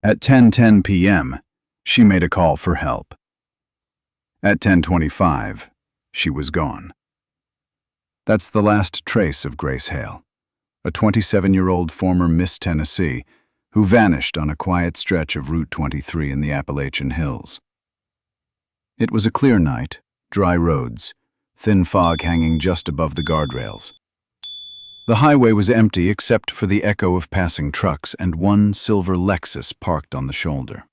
At 10:10 p.m., she made a call for help. At 10:25, she was gone. That's the last trace of Grace Hale, a 27-year-old former Miss Tennessee who vanished on a quiet stretch of Route 23 in the Appalachian Hills. It was a clear night, dry roads, thin fog hanging just above the guardrails. The highway was empty except for the echo of passing trucks and one silver Lexus parked on the shoulder.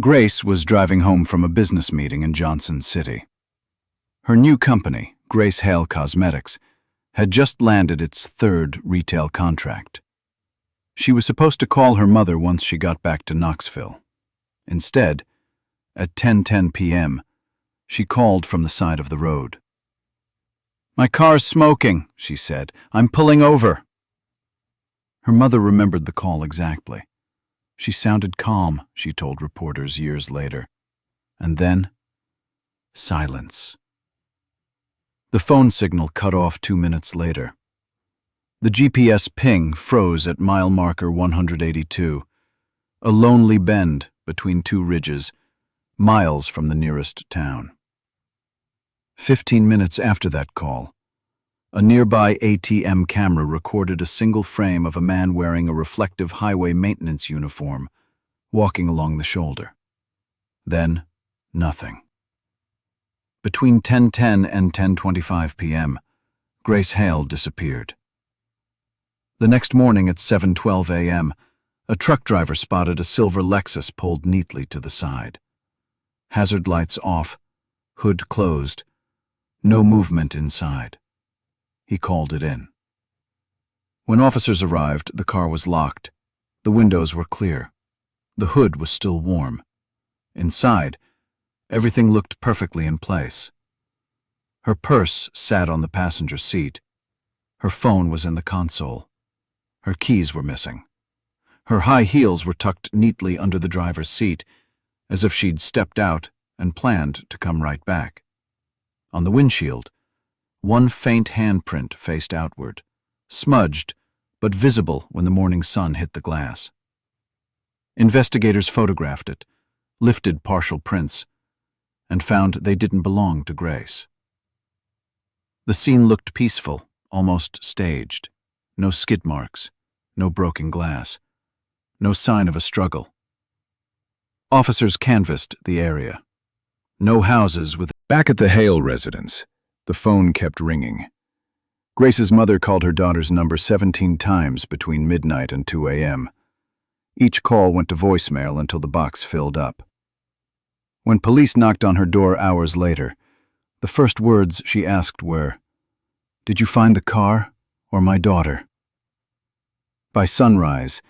Grace was driving home from a business meeting in Johnson City. Her new company, Grace Hale Cosmetics, had just landed its third retail contract. She was supposed to call her mother once she got back to Knoxville. Instead, at 10:10 p.m., she called from the side of the road. "My car's smoking," she said. "I'm pulling over." Her mother remembered the call exactly. She sounded calm, she told reporters years later. And then, silence. The phone signal cut off 2 minutes later. The GPS ping froze at mile marker 182, a lonely bend between two ridges, miles from the nearest town. 15 minutes after that call, a nearby ATM camera recorded a single frame of a man wearing a reflective highway maintenance uniform, walking along the shoulder. Then, nothing. Between 10:10 and 10:25 p.m., Grace Hale disappeared. The next morning at 7:12 a.m., a truck driver spotted a silver Lexus pulled neatly to the side. Hazard lights off, hood closed, no movement inside. He called it in. When officers arrived, the car was locked. The windows were clear. The hood was still warm. Inside, everything looked perfectly in place. Her purse sat on the passenger seat. Her phone was in the console. Her keys were missing. Her high heels were tucked neatly under the driver's seat, as if she'd stepped out and planned to come right back. On the windshield, one faint handprint faced outward, smudged but visible when the morning sun hit the glass. Investigators photographed it, lifted partial prints, and found they didn't belong to Grace. The scene looked peaceful, almost staged. No skid marks, no broken glass, no sign of a struggle. Officers canvassed the area. No houses with... Back at the Hale residence, the phone kept ringing. Grace's mother called her daughter's number 17 times between midnight and 2 a.m. Each call went to voicemail until the box filled up. When police knocked on her door hours later, the first words she asked were, "Did you find the car or my daughter?" By sunrise,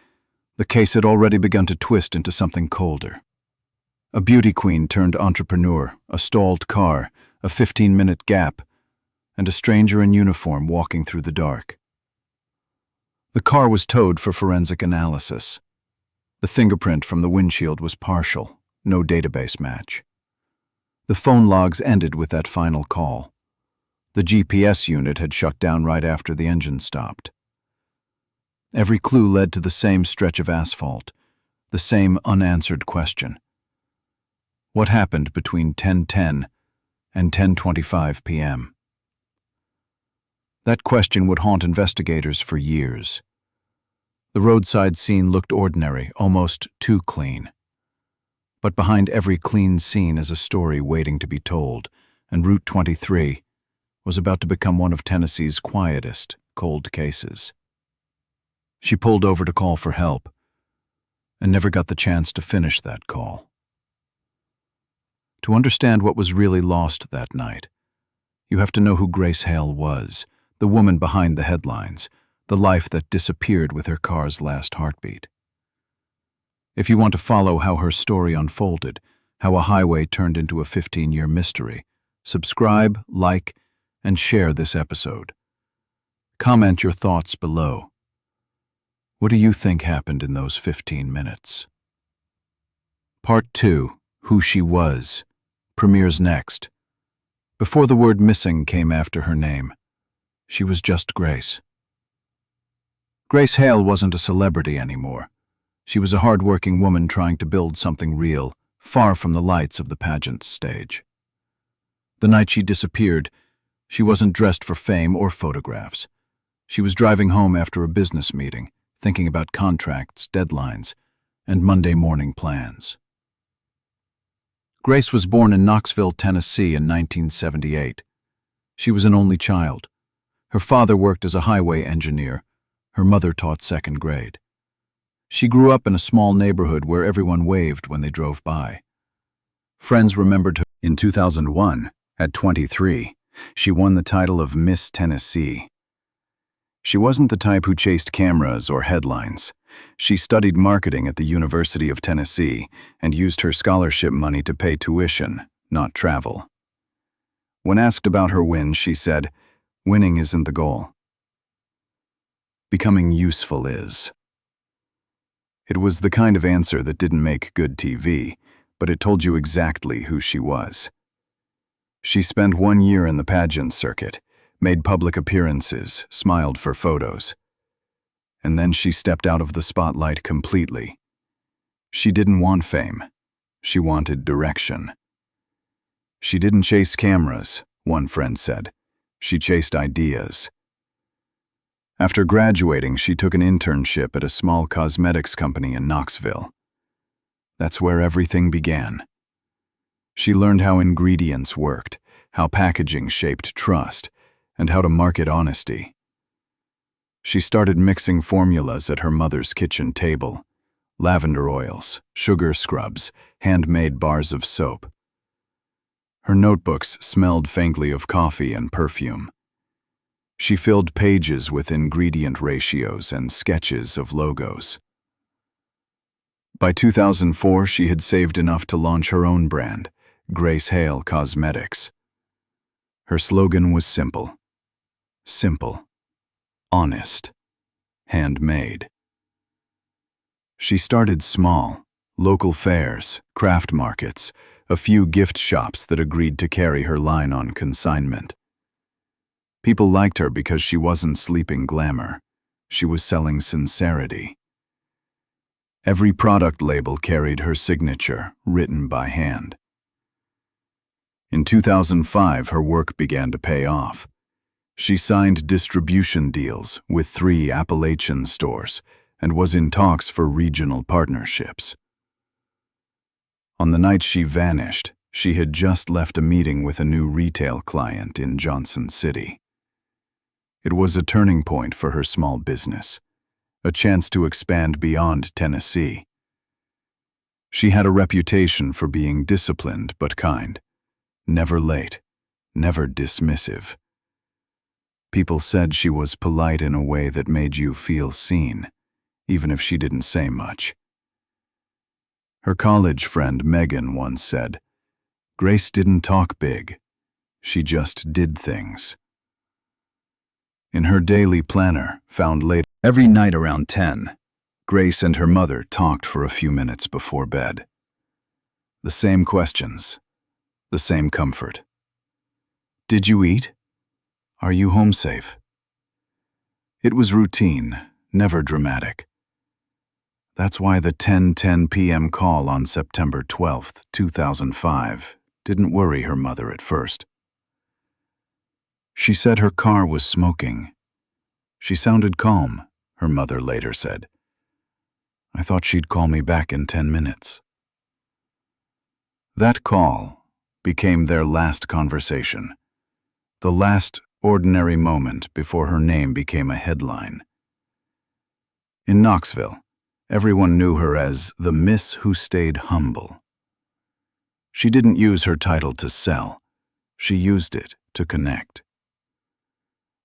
the case had already begun to twist into something colder. A beauty queen turned entrepreneur, a stalled car, a 15-minute gap, and a stranger in uniform walking through the dark. The car was towed for forensic analysis. The fingerprint from the windshield was partial, no database match. The phone logs ended with that final call. The GPS unit had shut down right after the engine stopped. Every clue led to the same stretch of asphalt, the same unanswered question. What happened between 10:10 and 10:25 p.m.? That question would haunt investigators for years. The roadside scene looked ordinary, almost too clean. But behind every clean scene is a story waiting to be told, and Route 23 was about to become one of Tennessee's quietest cold cases. She pulled over to call for help, and never got the chance to finish that call. To understand what was really lost that night, you have to know who Grace Hale was, the woman behind the headlines, the life that disappeared with her car's last heartbeat. If you want to follow how her story unfolded, how a highway turned into a 15-year mystery, subscribe, like, and share this episode. Comment your thoughts below. What do you think happened in those 15 minutes? Part 2, Who She Was, premieres next. Before the word missing came after her name, she was just Grace. Grace Hale wasn't a celebrity anymore. She was a hard-working woman trying to build something real, far from the lights of the pageant stage. The night she disappeared, she wasn't dressed for fame or photographs. She was driving home after a business meeting, thinking about contracts, deadlines, and Monday morning plans. Grace was born in Knoxville, Tennessee in 1978. She was an only child. Her father worked as a highway engineer. Her mother taught second grade. She grew up in a small neighborhood where everyone waved when they drove by. Friends remembered her. In 2001, at 23, she won the title of Miss Tennessee. She wasn't the type who chased cameras or headlines. She studied marketing at the University of Tennessee and used her scholarship money to pay tuition, not travel. When asked about her wins, she said, "Winning isn't the goal. Becoming useful is." It was the kind of answer that didn't make good TV, but it told you exactly who she was. She spent 1 year in the pageant circuit, made public appearances, smiled for photos. And then she stepped out of the spotlight completely. She didn't want fame. She wanted direction. She didn't chase cameras, one friend said. She chased ideas. After graduating, she took an internship at a small cosmetics company in Knoxville. That's where everything began. She learned how ingredients worked, how packaging shaped trust, and how to market honesty. She started mixing formulas at her mother's kitchen table: lavender oils, sugar scrubs, handmade bars of soap. Her notebooks smelled faintly of coffee and perfume. She filled pages with ingredient ratios and sketches of logos. By 2004, she had saved enough to launch her own brand, Grace Hale Cosmetics. Her slogan was simple. Simple. Honest. Handmade. She started small: local fairs, craft markets, a few gift shops that agreed to carry her line on consignment. People liked her because she wasn't sleeping glamour. She was selling sincerity. Every product label carried her signature, written by hand. In 2005, her work began to pay off. She signed distribution deals with 3 Appalachian stores and was in talks for regional partnerships. On the night she vanished, she had just left a meeting with a new retail client in Johnson City. It was a turning point for her small business, a chance to expand beyond Tennessee. She had a reputation for being disciplined but kind, never late, never dismissive. People said she was polite in a way that made you feel seen, even if she didn't say much. Her college friend Megan once said, "Grace didn't talk big. She just did things." In her daily planner, found late every night around 10, Grace and her mother talked for a few minutes before bed. The same questions, the same comfort. Did you eat? Are you home safe? It was routine, never dramatic. That's why the 10:10 p.m. call on September 12, 2005, didn't worry her mother at first. She said her car was smoking. She sounded calm, her mother later said. I thought she'd call me back in 10 minutes. That call became their last conversation, the last ordinary moment before her name became a headline. In Knoxville, everyone knew her as the Miss who stayed humble. She didn't use her title to sell. She used it to connect.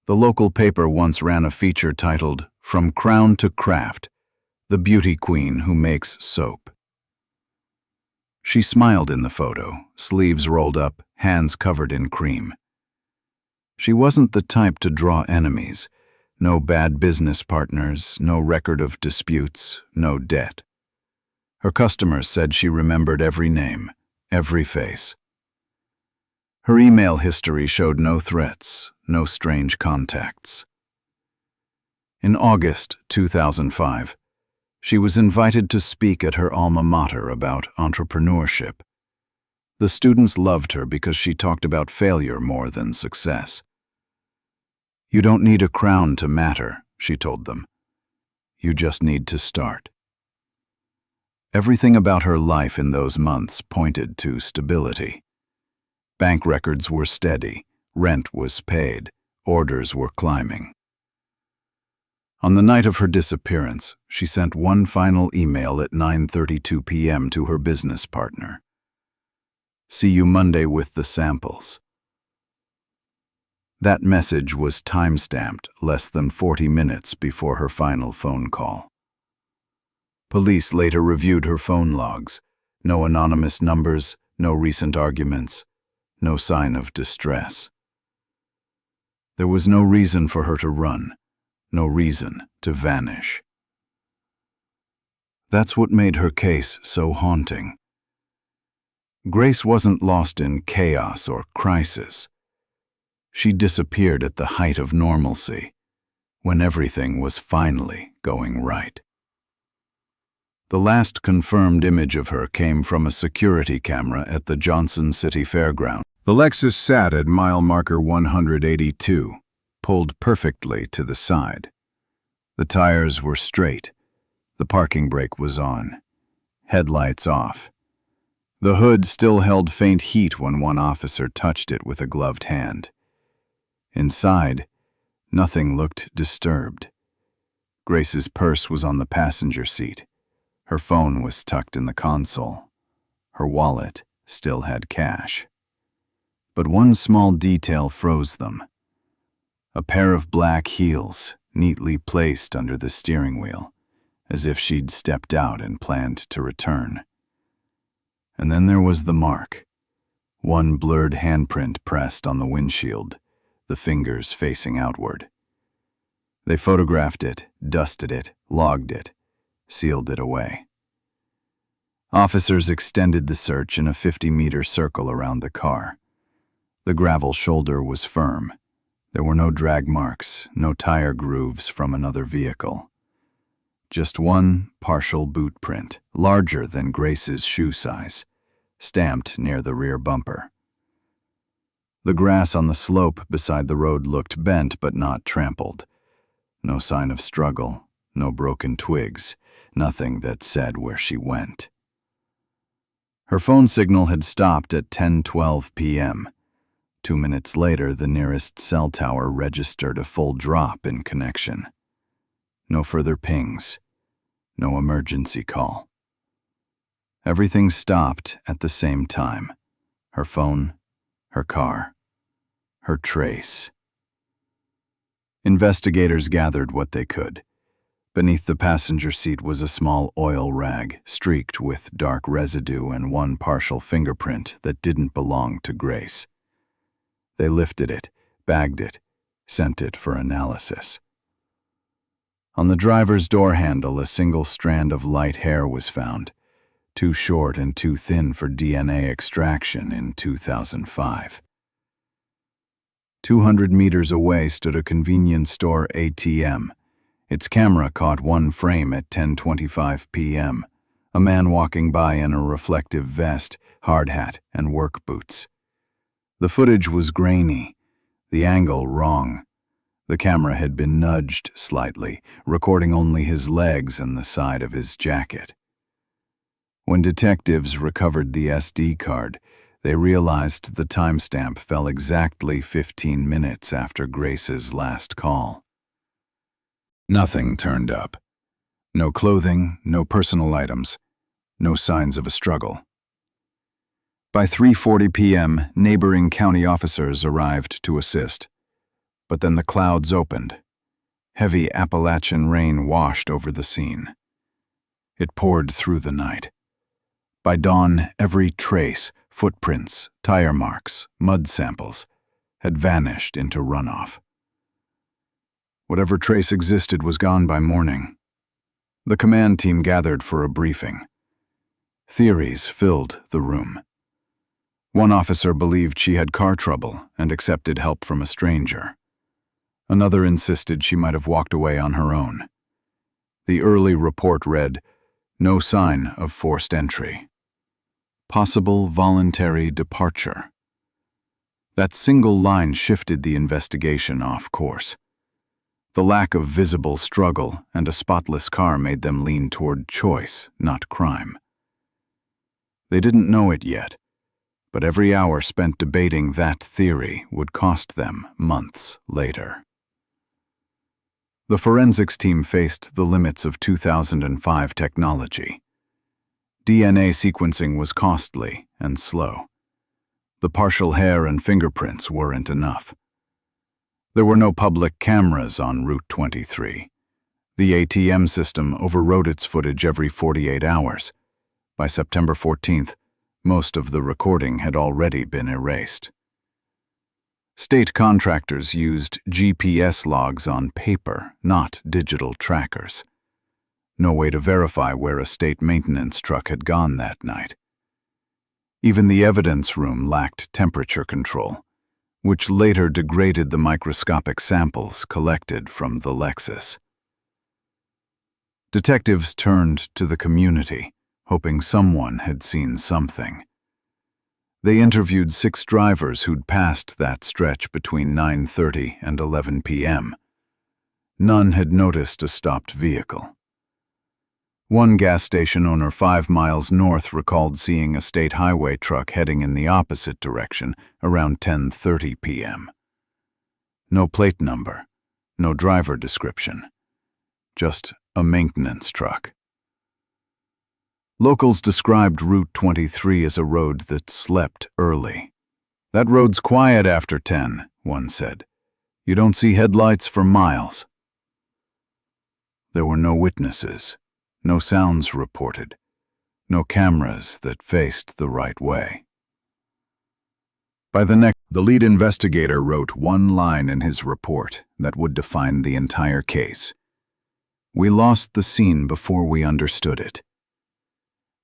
The local paper once ran a feature titled, "From Crown to Craft, the Beauty Queen Who Makes Soap." She smiled in the photo, sleeves rolled up, hands covered in cream. She wasn't the type to draw enemies. No bad business partners, no record of disputes, no debt. Her customers said she remembered every name, every face. Her email history showed no threats, no strange contacts. In August 2005, She was invited to speak at her alma mater about entrepreneurship. The students loved her because she talked about failure more than success. "You don't need a crown to matter," she told them. "You just need to start." Everything about her life in those months pointed to stability. Bank records were steady, rent was paid, orders were climbing. On the night of her disappearance, she sent one final email at 9:32 p.m. to her business partner. "See you Monday with the samples." That message was time-stamped less than 40 minutes before her final phone call. Police later reviewed her phone logs. No anonymous numbers, no recent arguments, no sign of distress. There was no reason for her to run, no reason to vanish. That's what made her case so haunting. Grace wasn't lost in chaos or crisis. She disappeared at the height of normalcy, when everything was finally going right. The last confirmed image of her came from a security camera at the Johnson City Fairground. The Lexus sat at mile marker 182, pulled perfectly to the side. The tires were straight. The parking brake was on. Headlights off. The hood still held faint heat when one officer touched it with a gloved hand. Inside, nothing looked disturbed. Grace's purse was on the passenger seat. Her phone was tucked in the console. Her wallet still had cash. But one small detail froze them. A pair of black heels, neatly placed under the steering wheel, as if she'd stepped out and planned to return. And then there was the mark. One blurred handprint pressed on the windshield, the fingers facing outward. They photographed it, dusted it, logged it, sealed it away. Officers extended the search in a 50-meter circle around the car. The gravel shoulder was firm. There were no drag marks, no tire grooves from another vehicle. Just one partial boot print, larger than Grace's shoe size, stamped near the rear bumper. The grass on the slope beside the road looked bent but not trampled. No sign of struggle, no broken twigs, nothing that said where she went. Her phone signal had stopped at 10:12 p.m. 2 minutes later, the nearest cell tower registered a full drop in connection. No further pings, no emergency call. Everything stopped at the same time. Her phone, her car, her trace. Investigators gathered what they could. Beneath the passenger seat was a small oil rag, streaked with dark residue and one partial fingerprint that didn't belong to Grace. They lifted it, bagged it, sent it for analysis. On the driver's door handle, a single strand of light hair was found, too short and too thin for DNA extraction in 2005. 200 meters away stood a convenience store ATM. Its camera caught one frame at 10:25 p.m., a man walking by in a reflective vest, hard hat, and work boots. The footage was grainy, the angle wrong. The camera had been nudged slightly, recording only his legs and the side of his jacket. When detectives recovered the SD card, they realized the timestamp fell exactly 15 minutes after Grace's last call. Nothing turned up. No clothing, no personal items, no signs of a struggle. By 3:40 p.m., neighboring county officers arrived to assist. But then the clouds opened. Heavy Appalachian rain washed over the scene. It poured through the night. By dawn, every trace, footprints, tire marks, mud samples, had vanished into runoff. Whatever trace existed was gone by morning. The command team gathered for a briefing. Theories filled the room. One officer believed she had car trouble and accepted help from a stranger. Another insisted she might have walked away on her own. The early report read, "No sign of forced entry. Possible voluntary departure." That single line shifted the investigation off course. The lack of visible struggle and a spotless car made them lean toward choice, not crime. They didn't know it yet, but every hour spent debating that theory would cost them months later. The forensics team faced the limits of 2005 technology. DNA sequencing was costly and slow. The partial hair and fingerprints weren't enough. There were no public cameras on Route 23. The ATM system overrode its footage every 48 hours. By September 14th, most of the recording had already been erased. State contractors used GPS logs on paper, not digital trackers. No way to verify where a state maintenance truck had gone that night. Even the evidence room lacked temperature control, which later degraded the microscopic samples collected from the Lexus. Detectives turned to the community, hoping someone had seen something. They interviewed 6 drivers who'd passed that stretch between 9:30 and 11 p.m. None had noticed a stopped vehicle. One gas station owner 5 miles north recalled seeing a state highway truck heading in the opposite direction around 10:30 p.m. No plate number, no driver description, just a maintenance truck. Locals described Route 23 as a road that slept early. "That road's quiet after 10, one said. "You don't see headlights for miles." There were no witnesses. No sounds reported, no cameras that faced the right way. The lead investigator wrote one line in his report that would define the entire case. "We lost the scene before we understood it."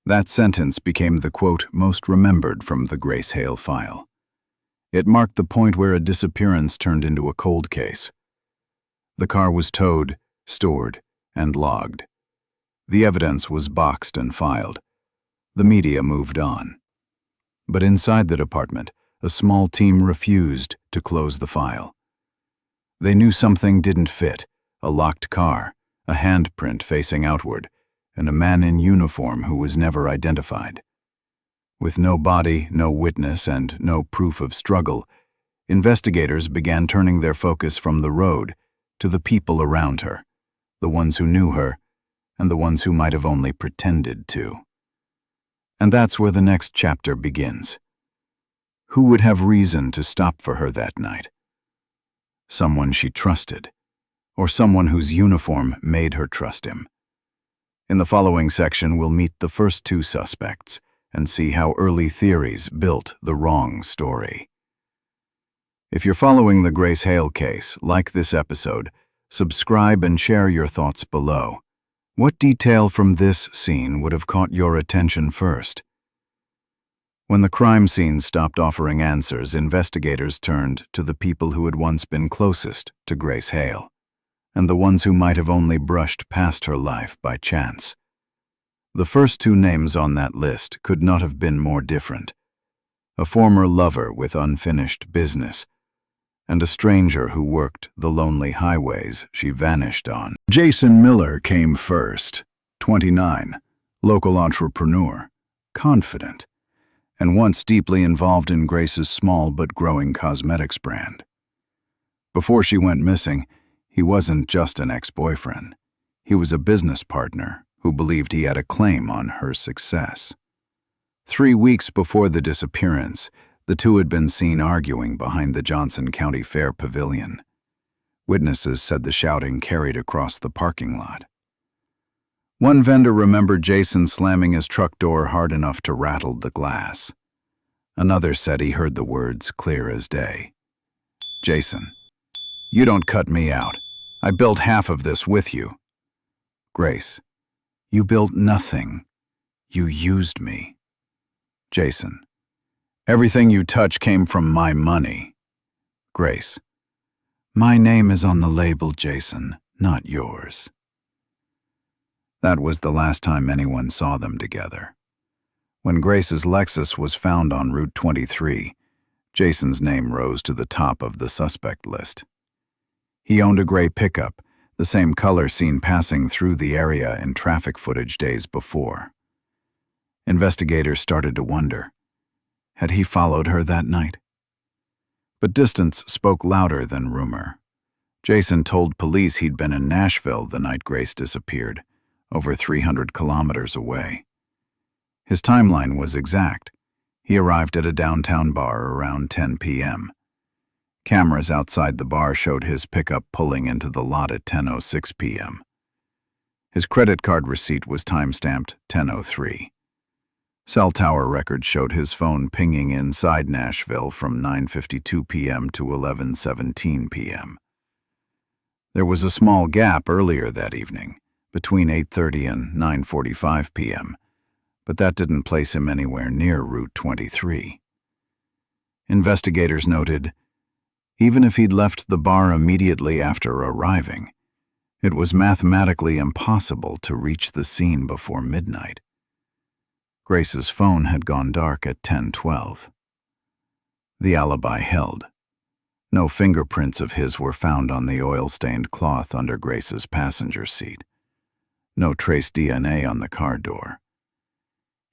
That sentence became the quote most remembered from the Grace Hale file. It marked the point where a disappearance turned into a cold case. The car was towed, stored, and logged. The evidence was boxed and filed. The media moved on. But inside the department, a small team refused to close the file. They knew something didn't fit: a locked car, a handprint facing outward, and a man in uniform who was never identified. With no body, no witness, and no proof of struggle, investigators began turning their focus from the road to the people around her, the ones who knew her, and the ones who might have only pretended to. And that's where the next chapter begins. Who would have reason to stop for her that night? Someone she trusted, or someone whose uniform made her trust him. In the following section, we'll meet the first 2 suspects and see how early theories built the wrong story. If you're following the Grace Hale case, like this episode, subscribe and share your thoughts below. What detail from this scene would have caught your attention first? When the crime scene stopped offering answers, investigators turned to the people who had once been closest to Grace Hale, and the ones who might have only brushed past her life by chance. The first 2 names on that list could not have been more different: a former lover with unfinished business, and a stranger who worked the lonely highways she vanished on. Jason Miller came first, 29, local entrepreneur, confident, and once deeply involved in Grace's small but growing cosmetics brand. Before she went missing, he wasn't just an ex-boyfriend. He was a business partner who believed he had a claim on her success. 3 weeks before the disappearance, the 2 had been seen arguing behind the Johnson County Fair Pavilion. Witnesses said the shouting carried across the parking lot. One vendor remembered Jason slamming his truck door hard enough to rattle the glass. Another said he heard the words clear as day. "Jason, you don't cut me out. I built half of this with you." Grace, "You built nothing. You used me." Jason, "Everything you touch came from my money." Grace, "My name is on the label, Jason, not yours." That was the last time anyone saw them together. When Grace's Lexus was found on Route 23, Jason's name rose to the top of the suspect list. He owned a gray pickup, the same color seen passing through the area in traffic footage days before. Investigators started to wonder, had he followed her that night? But distance spoke louder than rumor. Jason told police he'd been in Nashville the night Grace disappeared, over 300 kilometers away. His timeline was exact. He arrived at a downtown bar around 10 p.m. Cameras outside the bar showed his pickup pulling into the lot at 10:06 p.m. His credit card receipt was time-stamped 10:03. Cell tower records showed his phone pinging inside Nashville from 9:52 p.m. to 11:17 p.m. There was a small gap earlier that evening, between 8:30 and 9:45 p.m., but that didn't place him anywhere near Route 23. Investigators noted, even if he'd left the bar immediately after arriving, it was mathematically impossible to reach the scene before midnight. Grace's phone had gone dark at 10:12. The alibi held. No fingerprints of his were found on the oil-stained cloth under Grace's passenger seat. No trace DNA on the car door.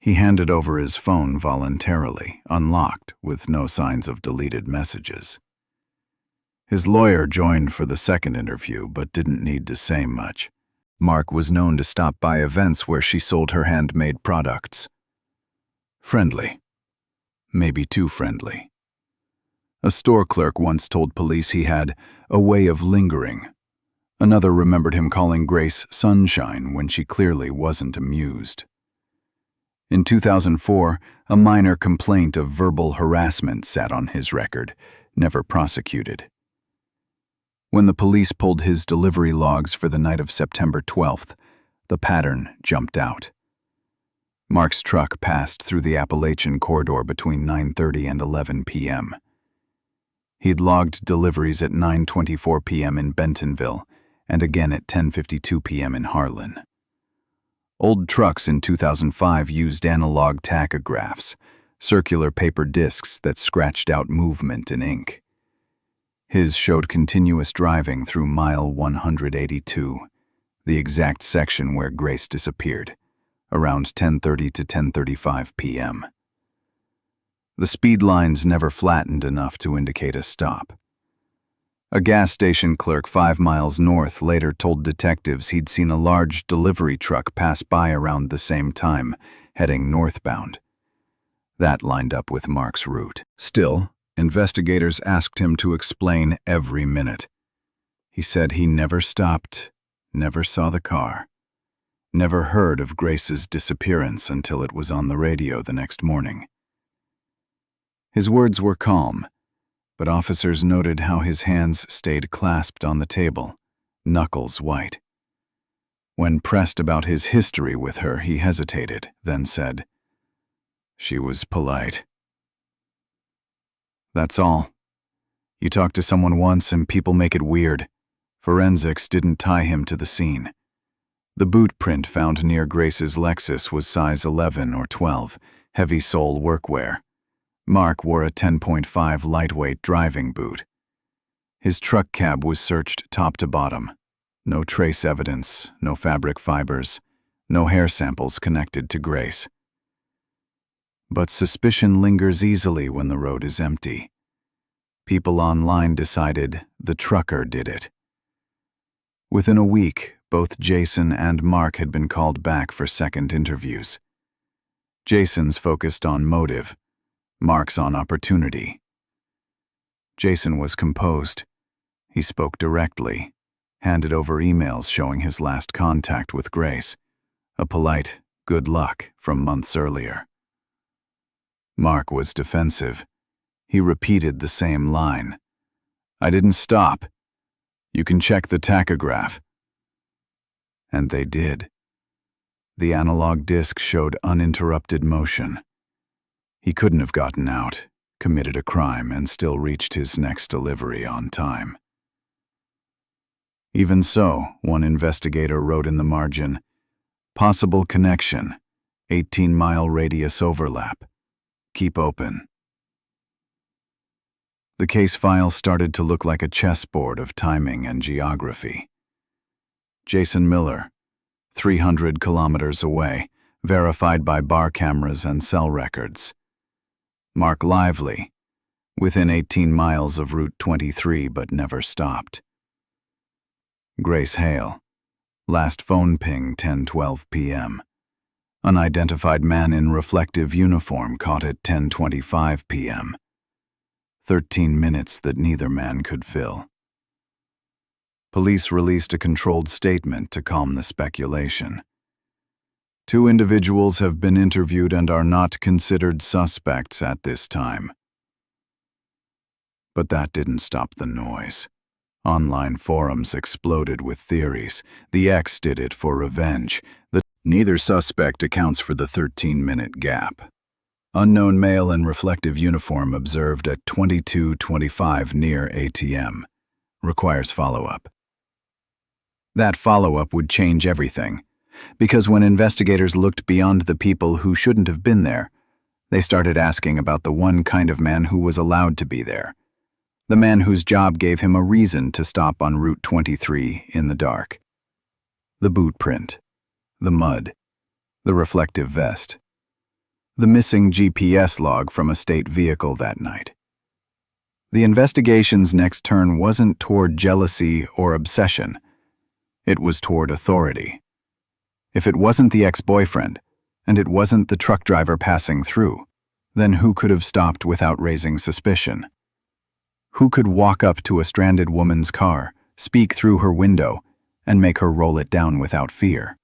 He handed over his phone voluntarily, unlocked, with no signs of deleted messages. His lawyer joined for the second interview, but didn't need to say much. Mark was known to stop by events where she sold her handmade products. Friendly. Maybe too friendly. A store clerk once told police he had a way of lingering. Another remembered him calling Grace Sunshine when she clearly wasn't amused. In 2004, a minor complaint of verbal harassment sat on his record, never prosecuted. When the police pulled his delivery logs for the night of September 12th, the pattern jumped out. Mark's truck passed through the Appalachian corridor between 9:30 and 11 p.m. He'd logged deliveries at 9:24 p.m. in Bentonville and again at 10:52 p.m. in Harlan. Old trucks in 2005 used analog tachographs, circular paper discs that scratched out movement in ink. His showed continuous driving through mile 182, the exact section where Grace disappeared, around 10:30 to 10:35 p.m. The speed lines never flattened enough to indicate a stop. A gas station clerk 5 miles north later told detectives he'd seen a large delivery truck pass by around the same time, heading northbound. That lined up with Mark's route. Still, investigators asked him to explain every minute. He said he never stopped, never saw the car, never heard of Grace's disappearance until it was on the radio the next morning. His words were calm, but officers noted how his hands stayed clasped on the table, knuckles white. When pressed about his history with her, he hesitated, then said, "She was polite." That's all. You talk to someone once and people make it weird. Forensics didn't tie him to the scene. The boot print found near Grace's Lexus was size 11 or 12, heavy sole workwear. Mark wore a 10.5 lightweight driving boot. His truck cab was searched top to bottom. No trace evidence, no fabric fibers, no hair samples connected to Grace. But suspicion lingers easily when the road is empty. People online decided the trucker did it. Within a week, both Jason and Mark had been called back for second interviews. Jason's focused on motive, Mark's on opportunity. Jason was composed. He spoke directly, handed over emails showing his last contact with Grace, a polite good luck from months earlier. Mark was defensive. He repeated the same line. "I didn't stop. You can check the tachograph." And they did. The analog disc showed uninterrupted motion. He couldn't have gotten out, committed a crime, and still reached his next delivery on time. Even so, one investigator wrote in the margin, Possible connection. 18-mile radius overlap. Keep open. The case file started to look like a chessboard of timing and geography. Jason Miller, 300 kilometers away, verified by bar cameras and cell records. Mark Lively, within 18 miles of Route 23 but never stopped. Grace Hale, last phone ping 10:12 p.m. Unidentified man in reflective uniform caught at 10:25 p.m. 13 minutes that neither man could fill. Police released a controlled statement to calm the speculation. 2 individuals have been interviewed and are not considered suspects at this time. But that didn't stop the noise. Online forums exploded with theories. The ex did it for revenge. Neither suspect accounts for the 13-minute gap. Unknown male in reflective uniform observed at 22:25 near ATM. Requires follow-up. That follow-up would change everything, because when investigators looked beyond the people who shouldn't have been there, they started asking about the one kind of man who was allowed to be there. The man whose job gave him a reason to stop on Route 23 in the dark. The boot print, the mud, the reflective vest, the missing GPS log from a state vehicle that night. The investigation's next turn wasn't toward jealousy or obsession. It was toward authority. If it wasn't the ex-boyfriend, and it wasn't the truck driver passing through, then who could have stopped without raising suspicion? Who could walk up to a stranded woman's car, speak through her window, and make her roll it down without fear?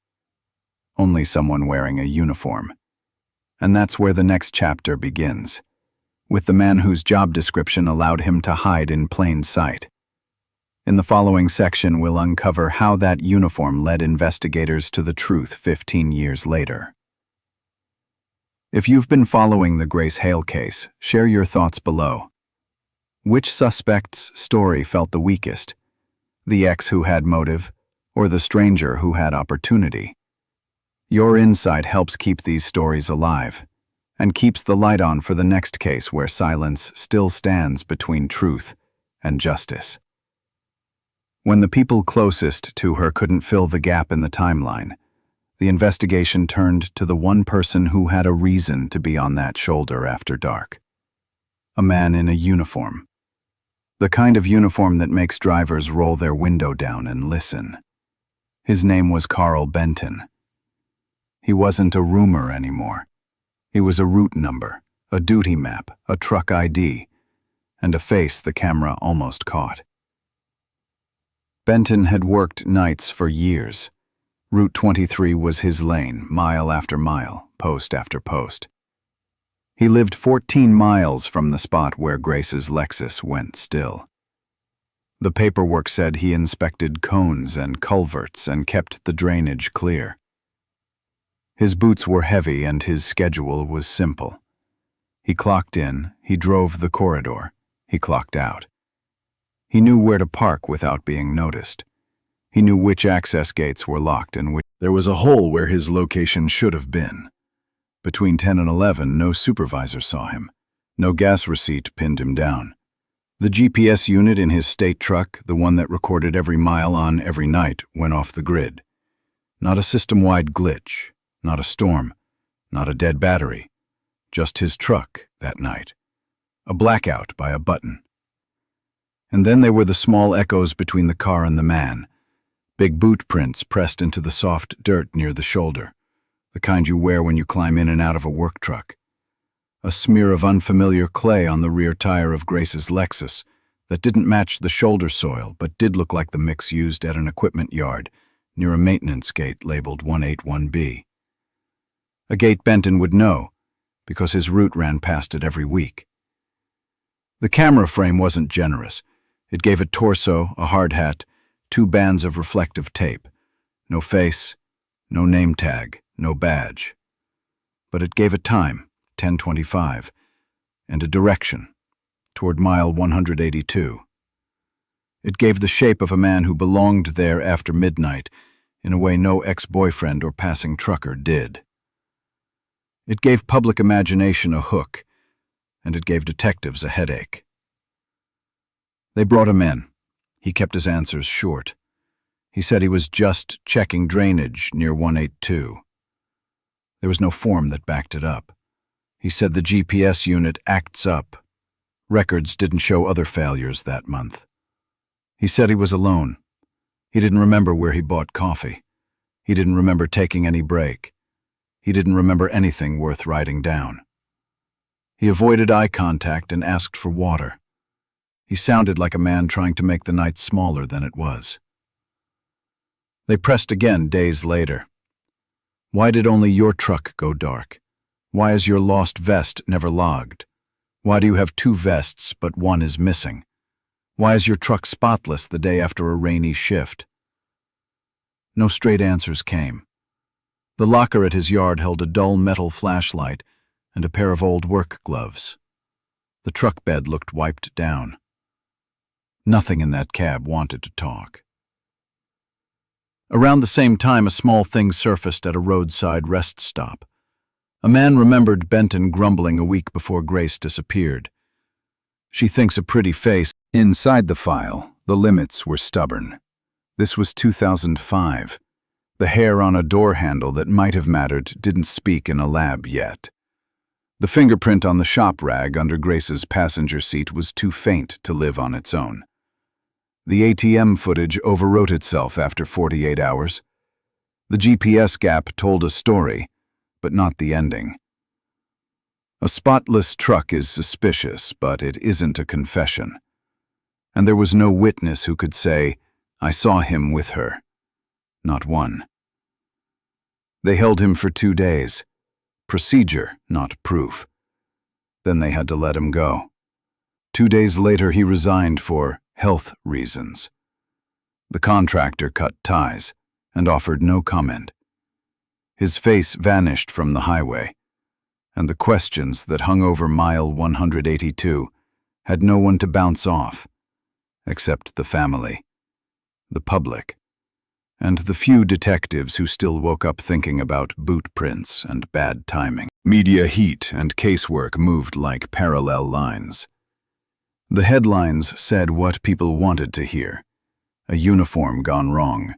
Only someone wearing a uniform. And that's where the next chapter begins, with the man whose job description allowed him to hide in plain sight. In the following section, we'll uncover how that uniform led investigators to the truth 15 years later. If you've been following the Grace Hale case, share your thoughts below. Which suspect's story felt the weakest? The ex who had motive, or the stranger who had opportunity? Your insight helps keep these stories alive, and keeps the light on for the next case where silence still stands between truth and justice. When the people closest to her couldn't fill the gap in the timeline, the investigation turned to the one person who had a reason to be on that shoulder after dark. A man in a uniform. The kind of uniform that makes drivers roll their window down and listen. His name was Carl Benton. He wasn't a rumor anymore. He was a route number, a duty map, a truck ID, and a face the camera almost caught. Benton had worked nights for years. Route 23 was his lane, mile after mile, post after post. He lived 14 miles from the spot where Grace's Lexus went still. The paperwork said he inspected cones and culverts and kept the drainage clear. His boots were heavy and his schedule was simple. He clocked in, he drove the corridor, he clocked out. He knew where to park without being noticed. He knew which access gates were locked and which. There was a hole where his location should have been. Between 10 and 11, no supervisor saw him. No gas receipt pinned him down. The GPS unit in his state truck, the one that recorded every mile on every night, went off the grid. Not a system-wide glitch, not a storm, not a dead battery. Just his truck that night. A blackout by a button. And then there were the small echoes between the car and the man. Big boot prints pressed into the soft dirt near the shoulder. The kind you wear when you climb in and out of a work truck. A smear of unfamiliar clay on the rear tire of Grace's Lexus that didn't match the shoulder soil but did look like the mix used at an equipment yard near a maintenance gate labeled 181B. A gate Benton would know because his route ran past it every week. The camera frame wasn't generous. It gave a torso, a hard hat, 2 bands of reflective tape. No face, no name tag, no badge. But it gave a time, 10:25, and a direction, toward mile 182. It gave the shape of a man who belonged there after midnight, in a way no ex-boyfriend or passing trucker did. It gave public imagination a hook, and it gave detectives a headache. They brought him in. He kept his answers short. He said he was just checking drainage near 182. There was no form that backed it up. He said the GPS unit acts up. Records didn't show other failures that month. He said he was alone. He didn't remember where he bought coffee. He didn't remember taking any break. He didn't remember anything worth writing down. He avoided eye contact and asked for water. He sounded like a man trying to make the night smaller than it was. They pressed again days later. Why did only your truck go dark? Why is your lost vest never logged? Why do you have 2 vests but one is missing? Why is your truck spotless the day after a rainy shift? No straight answers came. The locker at his yard held a dull metal flashlight and a pair of old work gloves. The truck bed looked wiped down. Nothing in that cab wanted to talk. Around the same time, a small thing surfaced at a roadside rest stop. A man remembered Benton grumbling a week before Grace disappeared. She thinks a pretty face. Inside the file, the limits were stubborn. This was 2005. The hair on a door handle that might have mattered didn't speak in a lab yet. The fingerprint on the shop rag under Grace's passenger seat was too faint to live on its own. The ATM footage overwrote itself after 48 hours. The GPS gap told a story, but not the ending. A spotless truck is suspicious, but it isn't a confession. And there was no witness who could say, "I saw him with her." Not one. They held him for 2 days. Procedure, not proof. Then they had to let him go. 2 days later, he resigned for health reasons. The contractor cut ties and offered no comment. His face vanished from the highway, and the questions that hung over mile 182 had no one to bounce off, except the family, the public, and the few detectives who still woke up thinking about boot prints and bad timing. Media heat and casework moved like parallel lines. The headlines said what people wanted to hear: a uniform gone wrong,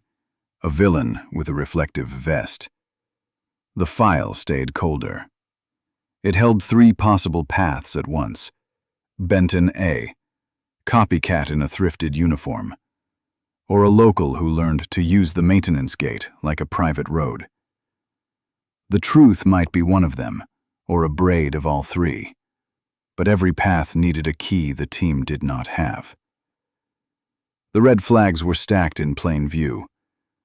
a villain with a reflective vest. The file stayed colder. It held 3 possible paths at once. Benton A., copycat in a thrifted uniform, or a local who learned to use the maintenance gate like a private road. The truth might be one of them, or a braid of all 3, but every path needed a key the team did not have. The red flags were stacked in plain view.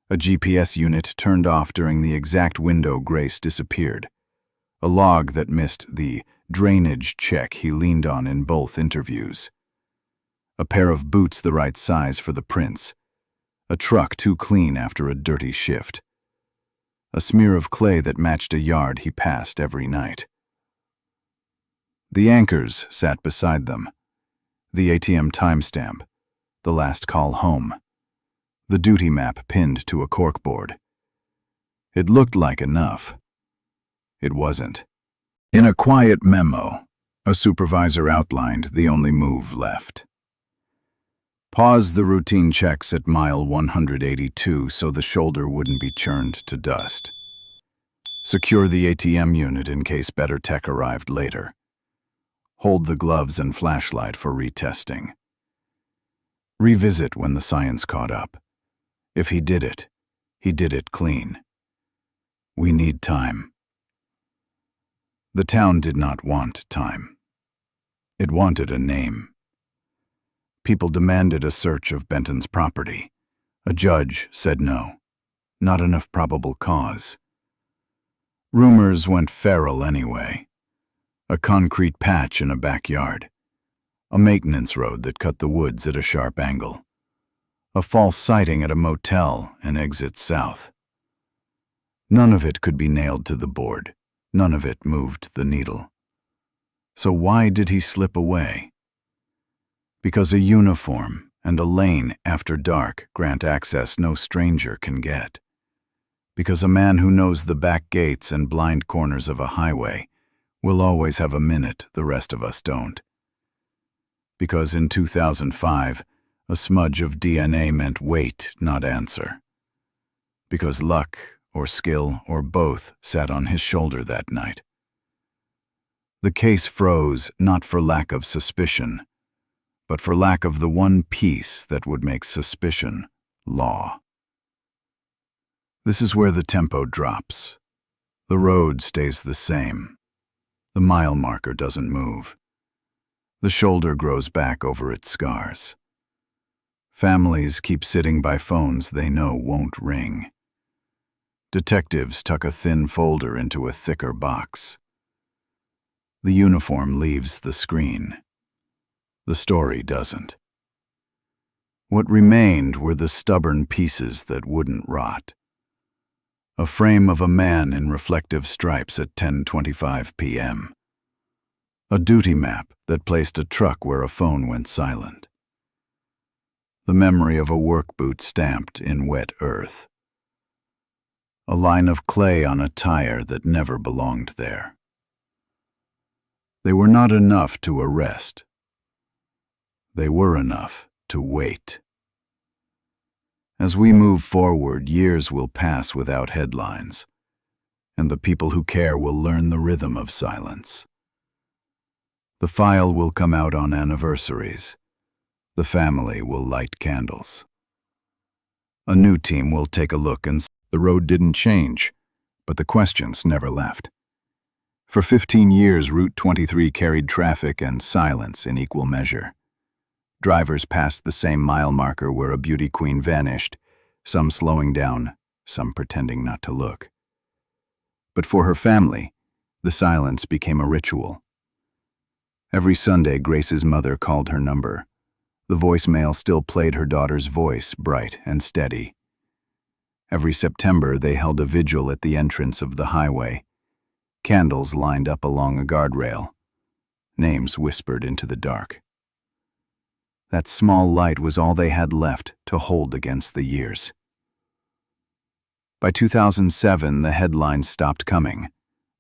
A GPS unit turned off during the exact window Grace disappeared. A log that missed the drainage check he leaned on in both interviews. A pair of boots the right size for the prints. A truck too clean after a dirty shift. A smear of clay that matched a yard he passed every night. The anchors sat beside them. The ATM timestamp, the last call home. The duty map pinned to a corkboard. It looked like enough. It wasn't. In a quiet memo, a supervisor outlined the only move left. Pause the routine checks at mile 182 so the shoulder wouldn't be churned to dust. Secure the ATM unit in case better tech arrived later. Hold the gloves and flashlight for retesting. Revisit when the science caught up. If he did it clean. We need time. The town did not want time. It wanted a name. People demanded a search of Benton's property. A judge said no. Not enough probable cause. Rumors went feral anyway. A concrete patch in a backyard. A maintenance road that cut the woods at a sharp angle. A false sighting at a motel and exit south. None of it could be nailed to the board. None of it moved the needle. So why did he slip away? Because a uniform and a lane after dark grant access no stranger can get. Because a man who knows the back gates and blind corners of a highway will always have a minute the rest of us don't. Because in 2005, a smudge of DNA meant wait, not answer. Because luck, or skill, or both sat on his shoulder that night. The case froze not for lack of suspicion, but for lack of the one piece that would make suspicion law. This is where the tempo drops. The road stays the same. The mile marker doesn't move. The shoulder grows back over its scars. Families keep sitting by phones they know won't ring. Detectives tuck a thin folder into a thicker box. The uniform leaves the screen. The story doesn't. What remained were the stubborn pieces that wouldn't rot. A frame of a man in reflective stripes at 10:25 p.m. A duty map that placed a truck where a phone went silent. The memory of a work boot stamped in wet earth. A line of clay on a tire that never belonged there. They were not enough to arrest. They were enough to wait. As we move forward, years will pass without headlines, and the people who care will learn the rhythm of silence. The file will come out on anniversaries. The family will light candles. A new team will take a look and the road didn't change, but the questions never left. For 15 years, Route 23 carried traffic and silence in equal measure. Drivers passed the same mile marker where a beauty queen vanished, some slowing down, some pretending not to look. But for her family, the silence became a ritual. Every Sunday, Grace's mother called her number. The voicemail still played her daughter's voice, bright and steady. Every September, they held a vigil at the entrance of the highway. Candles lined up along a guardrail. Names whispered into the dark. That small light was all they had left to hold against the years. By 2007, the headlines stopped coming.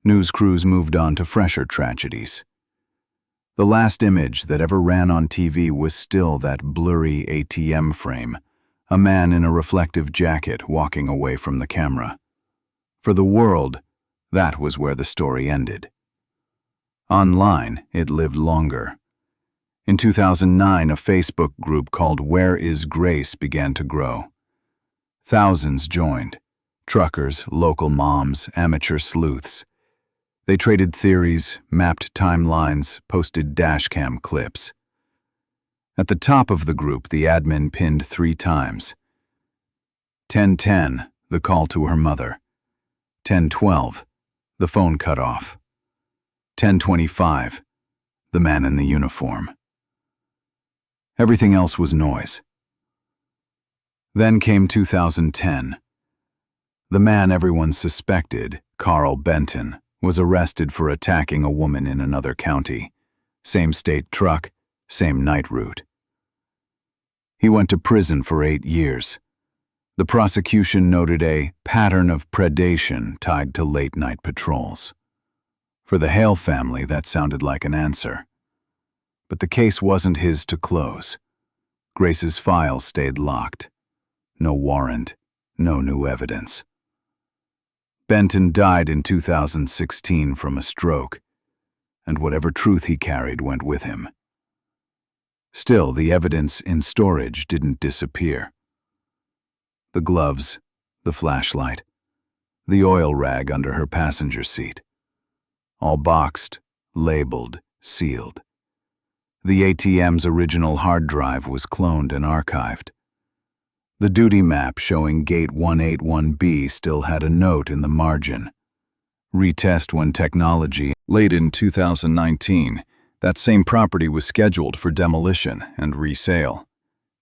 News crews moved on to fresher tragedies. The last image that ever ran on TV was still that blurry ATM frame, a man in a reflective jacket walking away from the camera. For the world, that was where the story ended. Online, it lived longer. In 2009, a Facebook group called Where is Grace began to grow. Thousands joined. Truckers, local moms, amateur sleuths. They traded theories, mapped timelines, posted dashcam clips. At the top of the group, the admin pinned 3 times. 10:10, the call to her mother. 10:12, the phone cut off. 10:25, the man in the uniform. Everything else was noise. Then came 2010. The man everyone suspected, Carl Benton, was arrested for attacking a woman in another county. Same state truck, same night route. He went to prison for 8 years. The prosecution noted a pattern of predation tied to late-night patrols. For the Hale family, that sounded like an answer. But the case wasn't his to close. Grace's file stayed locked. No warrant, no new evidence. Benton died in 2016 from a stroke, and whatever truth he carried went with him. Still, the evidence in storage didn't disappear. The gloves, the flashlight, the oil rag under her passenger seat. All boxed, labeled, sealed. The ATM's original hard drive was cloned and archived. The duty map showing Gate 181B still had a note in the margin. Retest when technology. Late in 2019, that same property was scheduled for demolition and resale.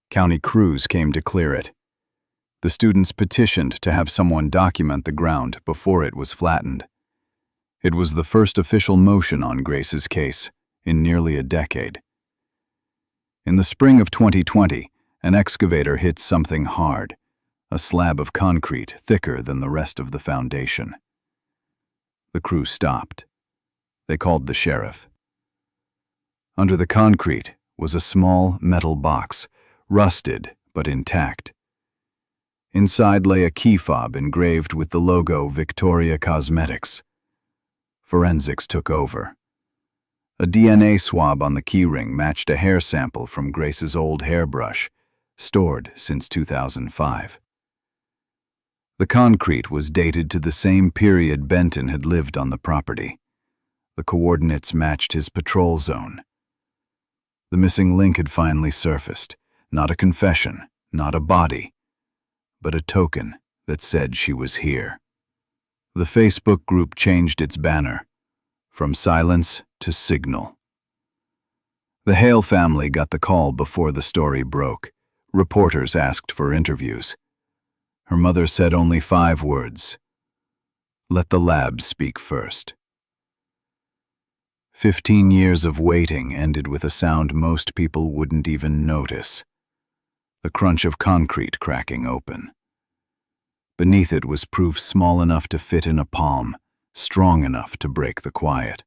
County crews came to clear it. The students petitioned to have someone document the ground before it was flattened. It was the first official motion on Grace's case in nearly a decade. In the spring of 2020, an excavator hit something hard, a slab of concrete thicker than the rest of the foundation. The crew stopped. They called the sheriff. Under the concrete was a small metal box, rusted but intact. Inside lay a key fob engraved with the logo Victoria Cosmetics. Forensics took over. A DNA swab on the keyring matched a hair sample from Grace's old hairbrush, stored since 2005. The concrete was dated to the same period Benton had lived on the property. The coordinates matched his patrol zone. The missing link had finally surfaced, not a confession, not a body, but a token that said she was here. The Facebook group changed its banner, from silence to signal. The Hale family got the call before the story broke. Reporters asked for interviews. Her mother said only 5 words. Let the lab speak first. 15 years of waiting ended with a sound most people wouldn't even notice. The crunch of concrete cracking open. Beneath it was proof small enough to fit in a palm, strong enough to break the quiet.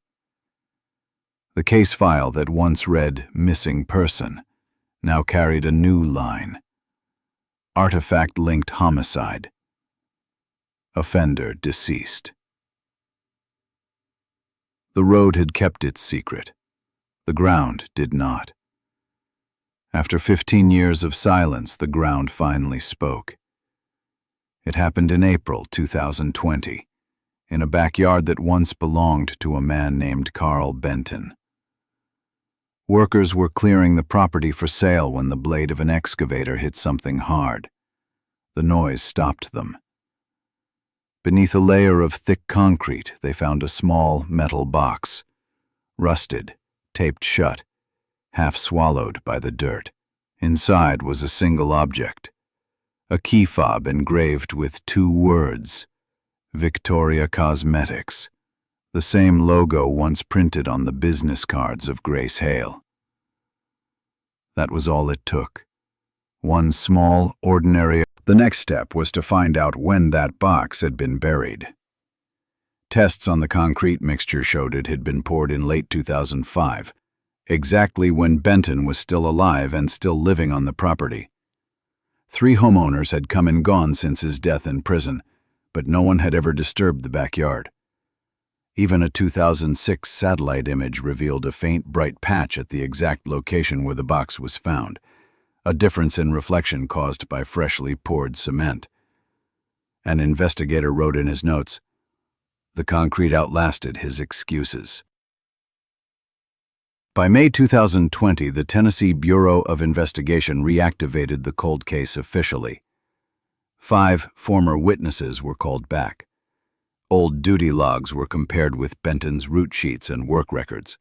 The case file that once read "missing person" now carried a new line. Artifact-linked homicide. Offender deceased. The road had kept its secret. The ground did not. After 15 years of silence, the ground finally spoke. It happened in April 2020, in a backyard that once belonged to a man named Carl Benton. Workers were clearing the property for sale when the blade of an excavator hit something hard. The noise stopped them. Beneath a layer of thick concrete, they found a small metal box, rusted, taped shut, half swallowed by the dirt. Inside was a single object, a key fob engraved with 2 words, Victoria Cosmetics, the same logo once printed on the business cards of Grace Hale. That was all it took. One small, ordinary. The next step was to find out when that box had been buried. Tests on the concrete mixture showed it had been poured in late 2005, exactly when Benton was still alive and still living on the property. 3 homeowners had come and gone since his death in prison, but no one had ever disturbed the backyard. Even a 2006 satellite image revealed a faint, bright patch at the exact location where the box was found, a difference in reflection caused by freshly poured cement. An investigator wrote in his notes, "The concrete outlasted his excuses." By May 2020, the Tennessee Bureau of Investigation reactivated the cold case officially. 5 former witnesses were called back. Old duty logs were compared with Benton's route sheets and work records.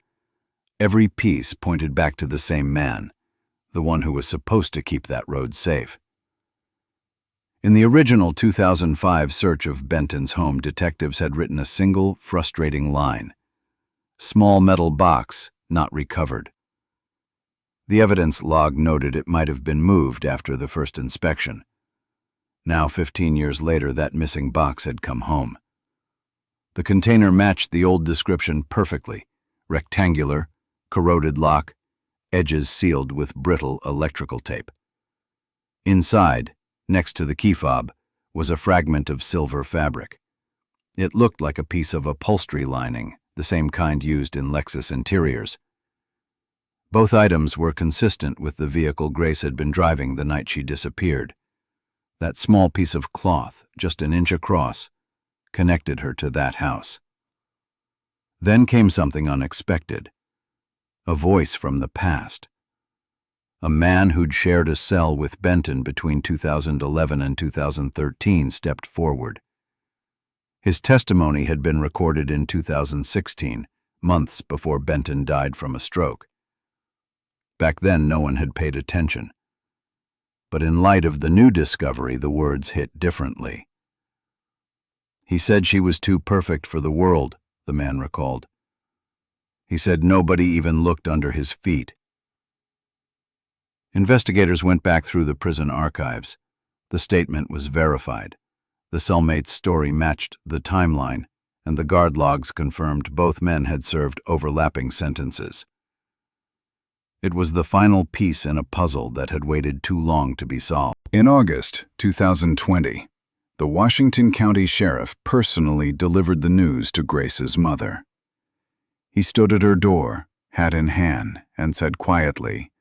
Every piece pointed back to the same man, the one who was supposed to keep that road safe. In the original 2005 search of Benton's home, detectives had written a single, frustrating line. Small metal box, not recovered. The evidence log noted it might have been moved after the first inspection. Now, 15 years later, that missing box had come home. The container matched the old description perfectly. Rectangular, corroded lock, edges sealed with brittle electrical tape. Inside, next to the key fob, was a fragment of silver fabric. It looked like a piece of upholstery lining, the same kind used in Lexus interiors. Both items were consistent with the vehicle Grace had been driving the night she disappeared. That small piece of cloth, just an inch across, connected her to that house. Then came something unexpected. A voice from the past. A man who'd shared a cell with Benton between 2011 and 2013 stepped forward. His testimony had been recorded in 2016, months before Benton died from a stroke. Back then, no one had paid attention. But in light of the new discovery, the words hit differently. He said she was too perfect for the world, the man recalled. He said nobody even looked under his feet. Investigators went back through the prison archives. The statement was verified. The cellmate's story matched the timeline, and the guard logs confirmed both men had served overlapping sentences. It was the final piece in a puzzle that had waited too long to be solved. In August 2020, the Washington County Sheriff personally delivered the news to Grace's mother. He stood at her door, hat in hand, and said quietly,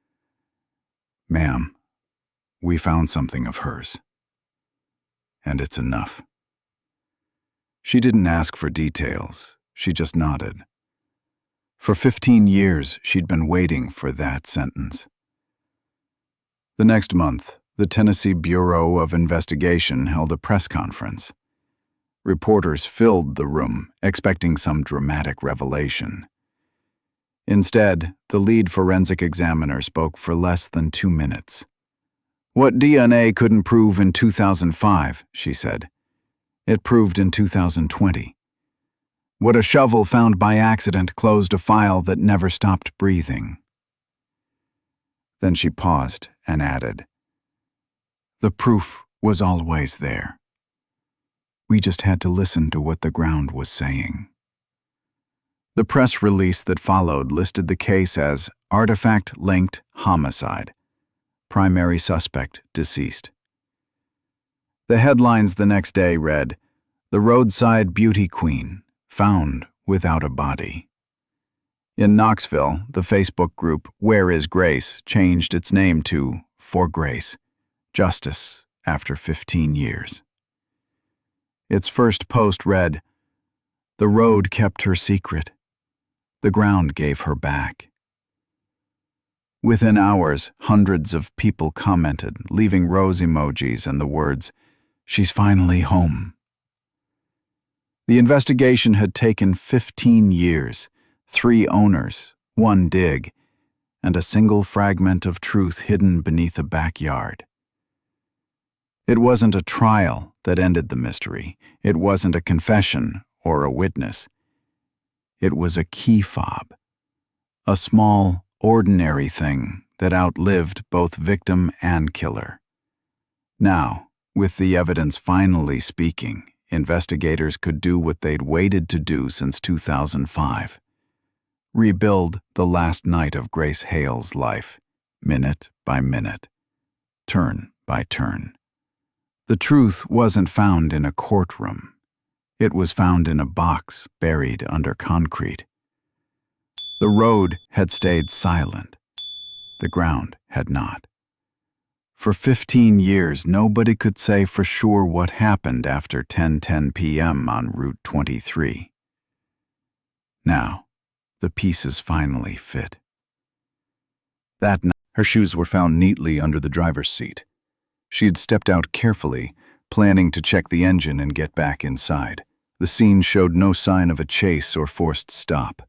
"Ma'am, we found something of hers. And it's enough." She didn't ask for details, she just nodded. For 15 years, she'd been waiting for that sentence. The next month, the Tennessee Bureau of Investigation held a press conference. Reporters filled the room, expecting some dramatic revelation. Instead, the lead forensic examiner spoke for less than 2 minutes. "What DNA couldn't prove in 2005, she said, it proved in 2020. What a shovel found by accident closed a file that never stopped breathing." Then she paused and added, "The proof was always there. We just had to listen to what the ground was saying." The press release that followed listed the case as artifact-linked homicide. Primary suspect deceased. The headlines the next day read, "The Roadside Beauty Queen found without a body." In Knoxville, the Facebook group Where is Grace changed its name to For Grace, Justice After 15 Years. Its first post read, "The road kept her secret. The ground gave her back." Within hours, hundreds of people commented, leaving rose emojis and the words, "She's finally home." The investigation had taken 15 years, 3 owners, 1 dig, and a single fragment of truth hidden beneath a backyard. It wasn't a trial that ended the mystery. It wasn't a confession or a witness. It was a key fob, a small, ordinary thing that outlived both victim and killer. Now, with the evidence finally speaking, investigators could do what they'd waited to do since 2005. Rebuild the last night of Grace Hale's life, minute by minute, turn by turn. The truth wasn't found in a courtroom. It was found in a box buried under concrete. The road had stayed silent. The ground had not. For 15 years, nobody could say for sure what happened after 10:10 p.m. on Route 23. Now, the pieces finally fit. That night, her shoes were found neatly under the driver's seat. She had stepped out carefully, planning to check the engine and get back inside. The scene showed no sign of a chase or forced stop.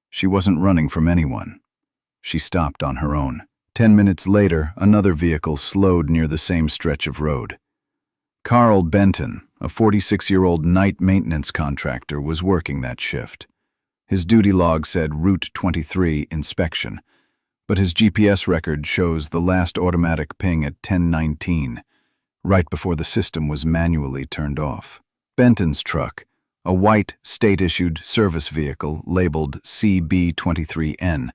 She wasn't running from anyone. She stopped on her own. 10 minutes later, another vehicle slowed near the same stretch of road. Carl Benton, a 46-year-old night maintenance contractor, was working that shift. His duty log said Route 23 inspection, but his GPS record shows the last automatic ping at 10:19, right before the system was manually turned off. Benton's truck, a white, state-issued service vehicle labeled CB23N,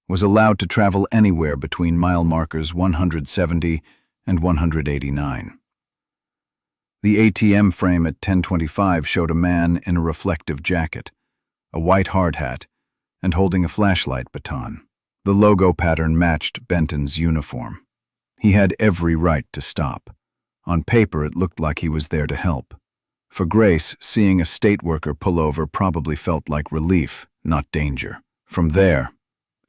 was allowed to travel anywhere between mile markers 170 and 189. The ATM frame at 10:25 showed a man in a reflective jacket, a white hard hat, and holding a flashlight baton. The logo pattern matched Benton's uniform. He had every right to stop. On paper, it looked like he was there to help. For Grace, seeing a state worker pull over probably felt like relief, not danger. From there,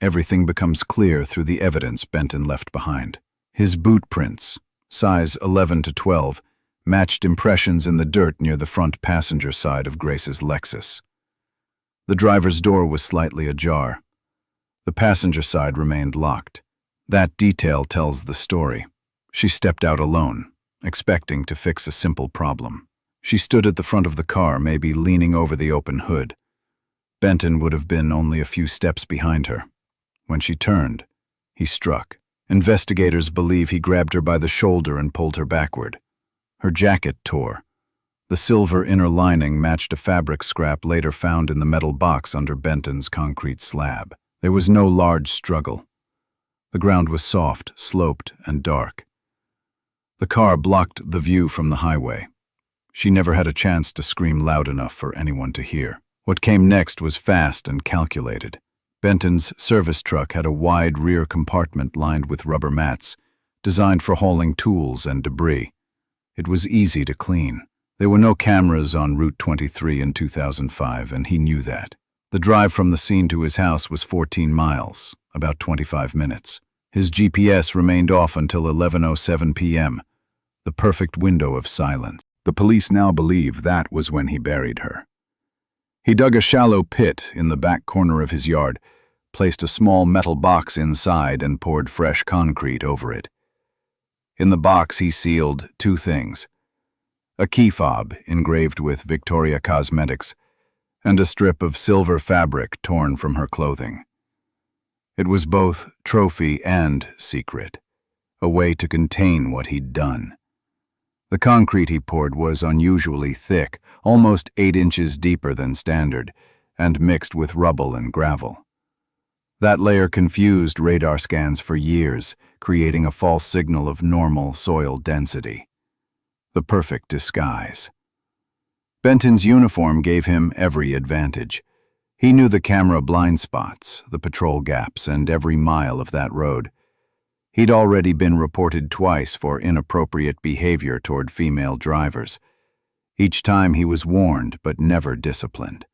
everything becomes clear through the evidence Benton left behind. His boot prints, size 11 to 12, matched impressions in the dirt near the front passenger side of Grace's Lexus. The driver's door was slightly ajar. The passenger side remained locked. That detail tells the story. She stepped out alone, expecting to fix a simple problem. She stood at the front of the car, maybe leaning over the open hood. Benton would have been only a few steps behind her. When she turned, he struck, Investigators believe he grabbed her by the shoulder and pulled her backward. Her jacket tore. The silver inner lining matched a fabric scrap later found in the metal box under Benton's concrete slab. There was no large struggle. The ground was soft, sloped, and dark. The car blocked the view from the highway. She never had a chance to scream loud enough for anyone to hear. What came next was fast and calculated. Benton's service truck had a wide rear compartment lined with rubber mats, designed for hauling tools and debris. It was easy to clean. There were no cameras on Route 23 in 2005, and he knew that. The drive from the scene to his house was 14 miles, about 25 minutes. His GPS remained off until 11:07 p.m., the perfect window of silence. The police now believe that was when he buried her. He dug a shallow pit in the back corner of his yard, placed a small metal box inside, and poured fresh concrete over it. In the box he sealed two things: a key fob engraved with Victoria Cosmetics, and a strip of silver fabric torn from her clothing. It was both trophy and secret, a way to contain what he'd done. The concrete he poured was unusually thick, almost 8 inches deeper than standard, and mixed with rubble and gravel. That layer confused radar scans for years, creating a false signal of normal soil density. The perfect disguise. Benton's uniform gave him every advantage. He knew the camera blind spots, the patrol gaps, and every mile of that road. He'd already been reported twice for inappropriate behavior toward female drivers. Each time he was warned, but never disciplined.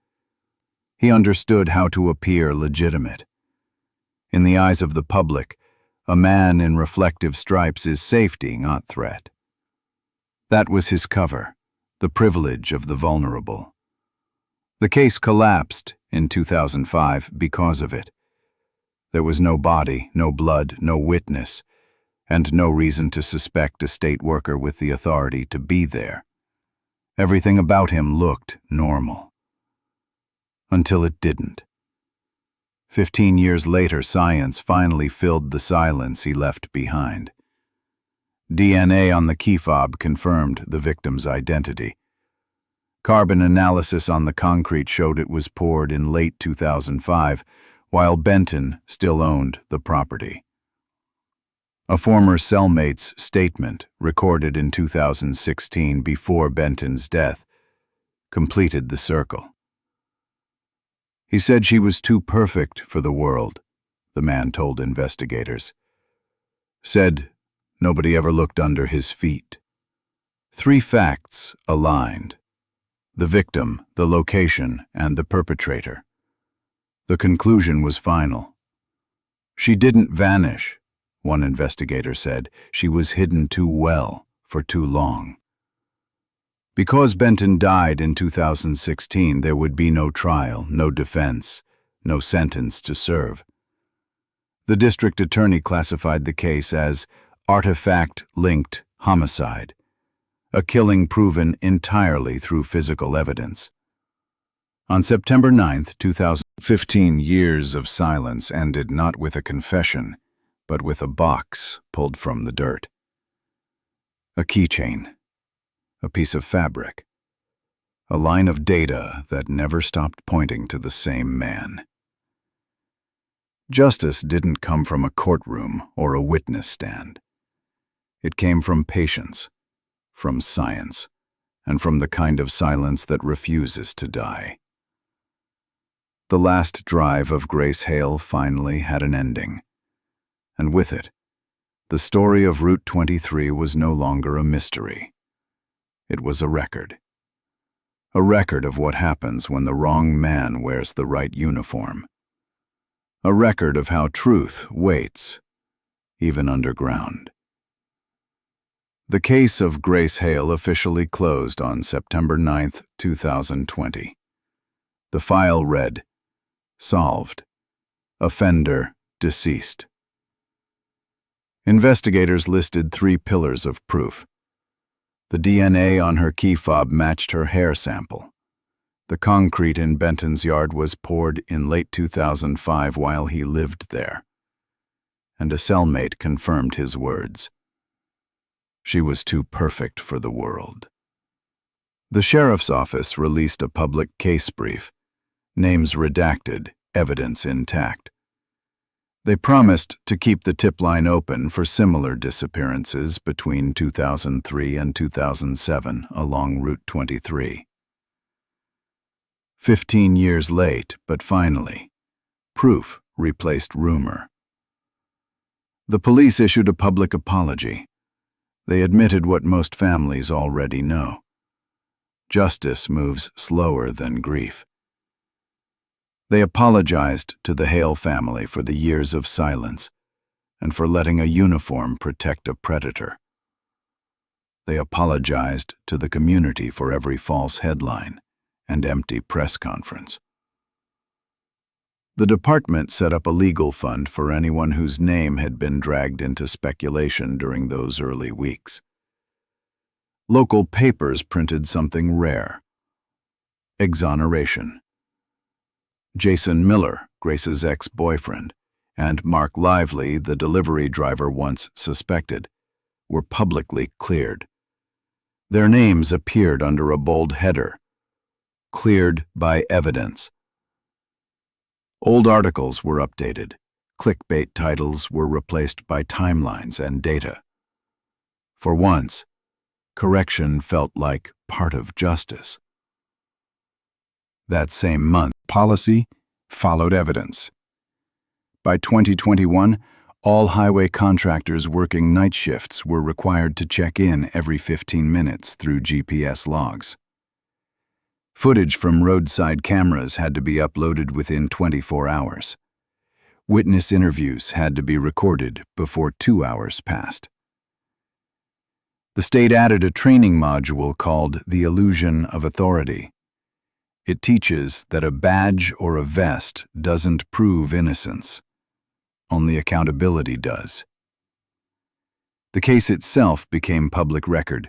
He understood how to appear legitimate. In the eyes of the public, a man in reflective stripes is safety, not threat. That was his cover, the privilege of the vulnerable. The case collapsed in 2005 because of it. There was no body, no blood, no witness, and no reason to suspect a state worker with the authority to be there. Everything about him looked normal. Until it didn't. 15 years later, science finally filled the silence he left behind. DNA on the key fob confirmed the victim's identity. Carbon analysis on the concrete showed it was poured in late 2005, while Benton still owned the property. A former cellmate's statement, recorded in 2016 before Benton's death, completed the circle. He said she was too perfect for the world, the man told investigators. Said nobody ever looked under his feet. 3 facts aligned: the victim, the location, and the perpetrator. The conclusion was final. She didn't vanish, one investigator said. She was hidden too well for too long. Because Benton died in 2016, there would be no trial, no defense, no sentence to serve. The district attorney classified the case as artifact-linked homicide, a killing proven entirely through physical evidence. On September 9, 2015, years of silence ended not with a confession, but with a box pulled from the dirt. A keychain, a piece of fabric, a line of data that never stopped pointing to the same man. Justice didn't come from a courtroom or a witness stand. It came from patience, from science, and from the kind of silence that refuses to die. The last drive of Grace Hale finally had an ending, and with it, the story of Route 23 was no longer a mystery. It was a record of what happens when the wrong man wears the right uniform. A record of how truth waits, even underground. The case of Grace Hale officially closed on September 9, 2020. The file read, "Solved. Offender deceased." Investigators listed 3 pillars of proof. The DNA on her key fob matched her hair sample. The concrete in Benton's yard was poured in late 2005 while he lived there. and a cellmate confirmed his words. She was too perfect for the world. The sheriff's office released a public case brief, names redacted, evidence intact. They promised to keep the tip line open for similar disappearances between 2003 and 2007 along Route 23. 15 years late, but finally, proof replaced rumor. The police issued a public apology. They admitted what most families already know. Justice moves slower than grief. They apologized to the Hale family for the years of silence and for letting a uniform protect a predator. They apologized to the community for every false headline and empty press conference. The department set up a legal fund for anyone whose name had been dragged into speculation during those early weeks. Local papers printed something rare: exoneration. Jason Miller, Grace's ex-boyfriend, and Mark Lively, the delivery driver once suspected, were publicly cleared. Their names appeared under a bold header: cleared by evidence. Old articles were updated. Clickbait titles were replaced by timelines and data. For once, correction felt like part of justice. That same month, policy followed evidence. By 2021, all highway contractors working night shifts were required to check in every 15 minutes through GPS logs. Footage from roadside cameras had to be uploaded within 24 hours. Witness interviews had to be recorded before 2 hours passed. The state added a training module called The Illusion of Authority. It teaches that a badge or a vest doesn't prove innocence. Only accountability does. The case itself became public record.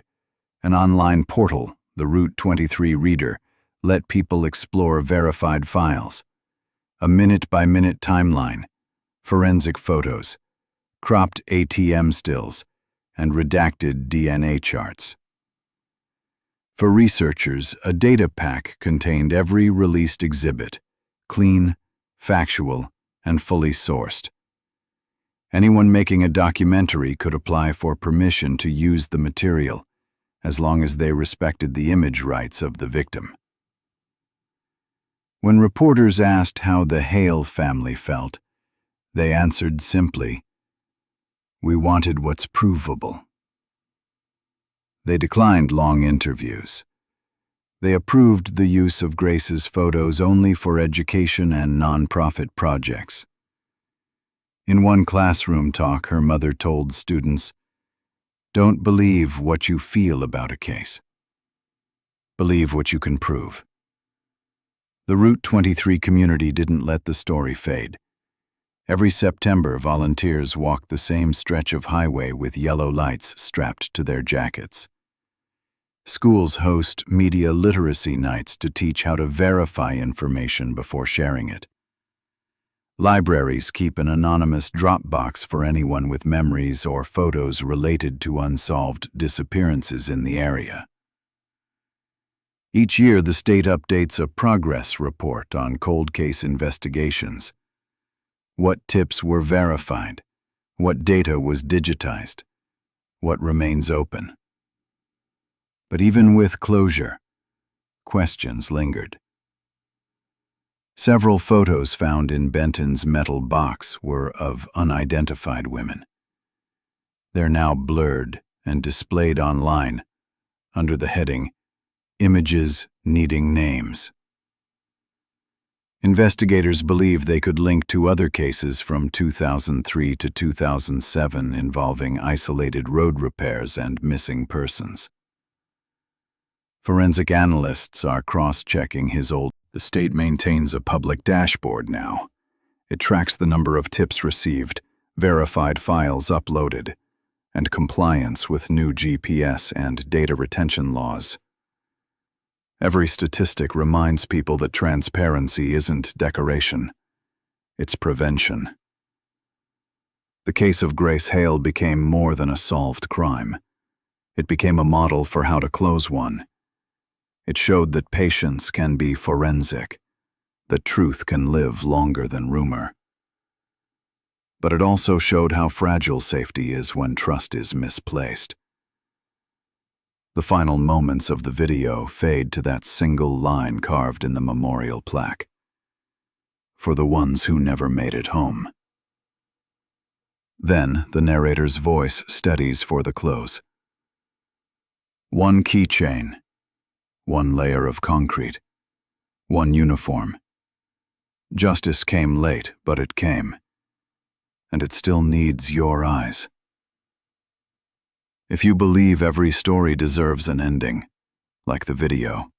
An online portal, the Route 23 Reader, let people explore verified files, a minute-by-minute timeline, forensic photos, cropped ATM stills, and redacted DNA charts. For researchers, a data pack contained every released exhibit, clean, factual, and fully sourced. Anyone making a documentary could apply for permission to use the material, as long as they respected the image rights of the victim. When reporters asked how the Hale family felt, they answered simply, "We wanted what's provable." They declined long interviews. They approved the use of Grace's photos only for education and nonprofit projects. In one classroom talk, her mother told students, "Don't believe what you feel about a case. Believe what you can prove." The Route 23 community didn't let the story fade. Every September, volunteers walked the same stretch of highway with yellow lights strapped to their jackets. Schools host media literacy nights to teach how to verify information before sharing it. Libraries keep an anonymous Dropbox for anyone with memories or photos related to unsolved disappearances in the area. Each year, the state updates a progress report on cold case investigations. What tips were verified? What data was digitized? What remains open? But even with closure, questions lingered. Several photos found in Benton's metal box were of unidentified women. They're now blurred and displayed online under the heading, "Images Needing Names." Investigators believe they could link to other cases from 2003 to 2007 involving isolated road repairs and missing persons. Forensic analysts are cross-checking his old. The state maintains a public dashboard now. It tracks the number of tips received, verified files uploaded, and compliance with new GPS and data retention laws. Every statistic reminds people that transparency isn't decoration, it's prevention. The case of Grace Hale became more than a solved crime. It became a model for how to close one. It showed that patience can be forensic, that truth can live longer than rumor. But it also showed how fragile safety is when trust is misplaced. The final moments of the video fade to that single line carved in the memorial plaque. For the ones who never made it home. Then the narrator's voice steadies for the close. One keychain, one layer of concrete, one uniform. Justice came late, but it came. And it still needs your eyes. If you believe every story deserves an ending, like the video,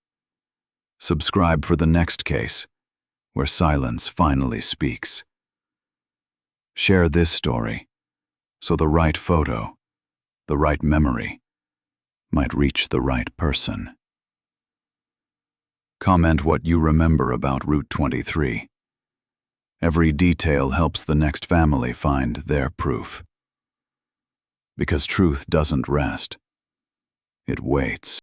subscribe for the next case, where silence finally speaks. Share this story, so the right photo, the right memory, might reach the right person. Comment what you remember about Route 23. Every detail helps the next family find their proof. Because truth doesn't rest. It waits.